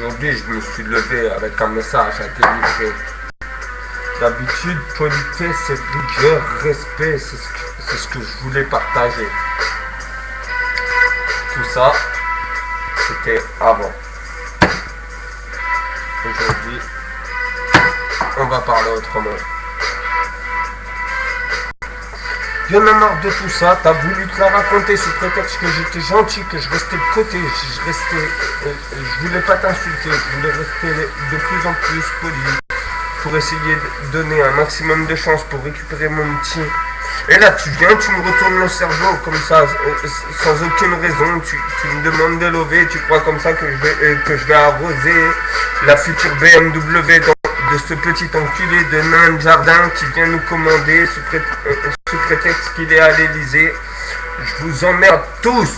Aujourd'hui, je me suis levé avec un message à délivrer. D'habitude, politesse, rigueur, respect, c'est ce que je voulais partager. Tout ça, c'était avant. Aujourd'hui, on va parler autrement. Il y en a marre de tout ça, t'as voulu te la raconter sous prétexte que j'étais gentil, que je restais de côté, je voulais pas t'insulter, je voulais rester de plus en plus poli, pour essayer de donner un maximum de chance pour récupérer mon petit. Et là tu viens, tu me retournes le cerveau comme ça, sans aucune raison, tu me demandes de lever, tu crois comme ça que je vais arroser la future BMW de ce petit enculé de nain de jardin qui vient nous commander sous prétexte qu'il est à l'Elysée. Je vous emmerde tous,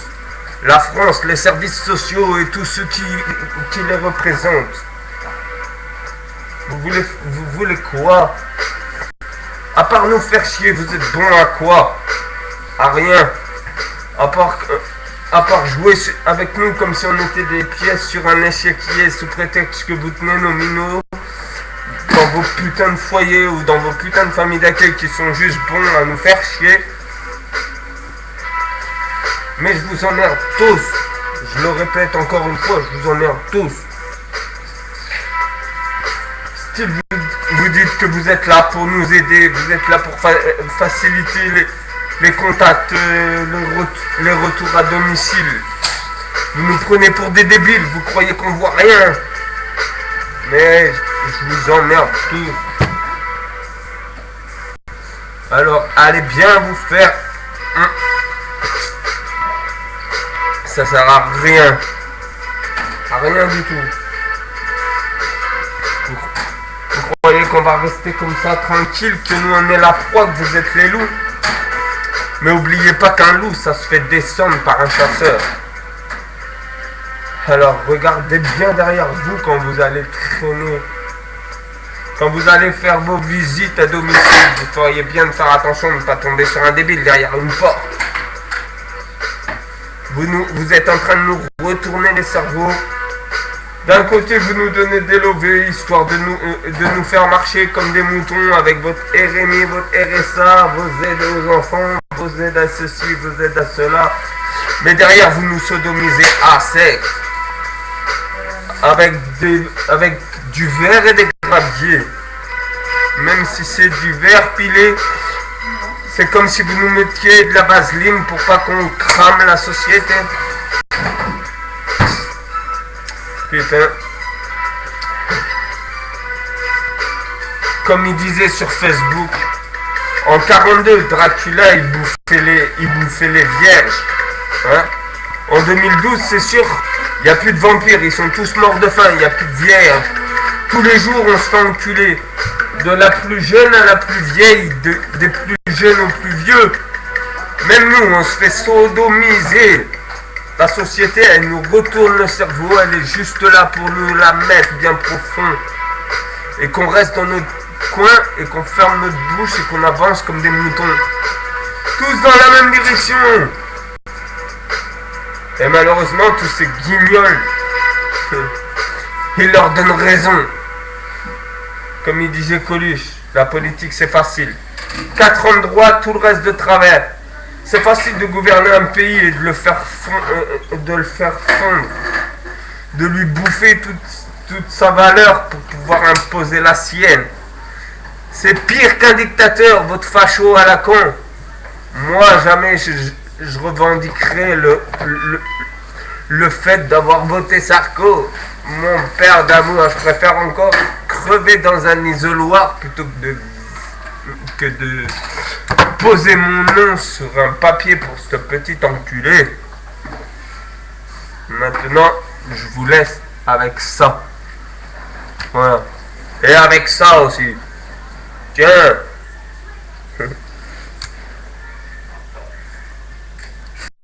la France, les services sociaux et tous ceux qui les représentent. Vous voulez quoi? À part nous faire chier, vous êtes bons à quoi? À rien. À part jouer avec nous comme si on était des pièces sur un échiquier sous prétexte que vous tenez nos minots dans vos putains de foyers ou dans vos putains de familles d'accueil qui sont juste bons à nous faire chier. Mais je vous emmerde tous. Je le répète encore une fois, je vous emmerde tous. Si vous dites que vous êtes là pour nous aider, vous êtes là pour faciliter les contacts, les retours à domicile. Vous nous prenez pour des débiles, vous croyez qu'on voit rien. Mais je vous emmerde tous. Alors allez bien vous faire. Ça sert à rien. À rien du tout. Vous croyez qu'on va rester comme ça tranquille, que nous on est la proie, que vous êtes les loups? Mais oubliez pas qu'un loup ça se fait descendre par un chasseur. Alors regardez bien derrière vous quand vous allez traîner. Quand vous allez faire vos visites à domicile, vous feriez bien de faire attention de ne pas tomber sur un débile derrière une porte. Vous êtes en train de nous retourner les cerveaux. D'un côté, vous nous donnez des levées, histoire de nous faire marcher comme des moutons avec votre RMI, votre RSA, vos aides aux enfants, vos aides à ceci, vos aides à cela. Mais derrière, vous nous sodomisez à sec. Avec du verre et des graviers. Même si c'est du verre pilé, c'est comme si vous nous mettiez de la vaseline pour pas qu'on crame la société. Putain. Comme il disait sur Facebook, en 42, Dracula il bouffait les vierges. Hein? En 2012, c'est sûr, il n'y a plus de vampires, ils sont tous morts de faim, il n'y a plus de vierges. Tous les jours, on se fait enculer. De la plus jeune à la plus vieille, des plus jeunes aux plus vieux. Même nous, on se fait sodomiser. La société, elle nous retourne le cerveau, elle est juste là pour nous la mettre bien profond. Et qu'on reste dans notre coin et qu'on ferme notre bouche et qu'on avance comme des moutons. Tous dans la même direction. Et malheureusement, tous ces guignols, ils leur donnent raison. Comme il disait Coluche, la politique c'est facile. 4 ans de droite, tout le reste de travers. C'est facile de gouverner un pays et de le faire fondre. De lui bouffer toute sa valeur pour pouvoir imposer la sienne. C'est pire qu'un dictateur, votre facho à la con. Moi, jamais je revendiquerai le fait d'avoir voté Sarko. Mon père d'amour, je préfère encore crever dans un isoloir plutôt que de poser mon nom sur un papier pour ce petit enculé. Maintenant, je vous laisse avec ça. Voilà. Et avec ça aussi. Tiens.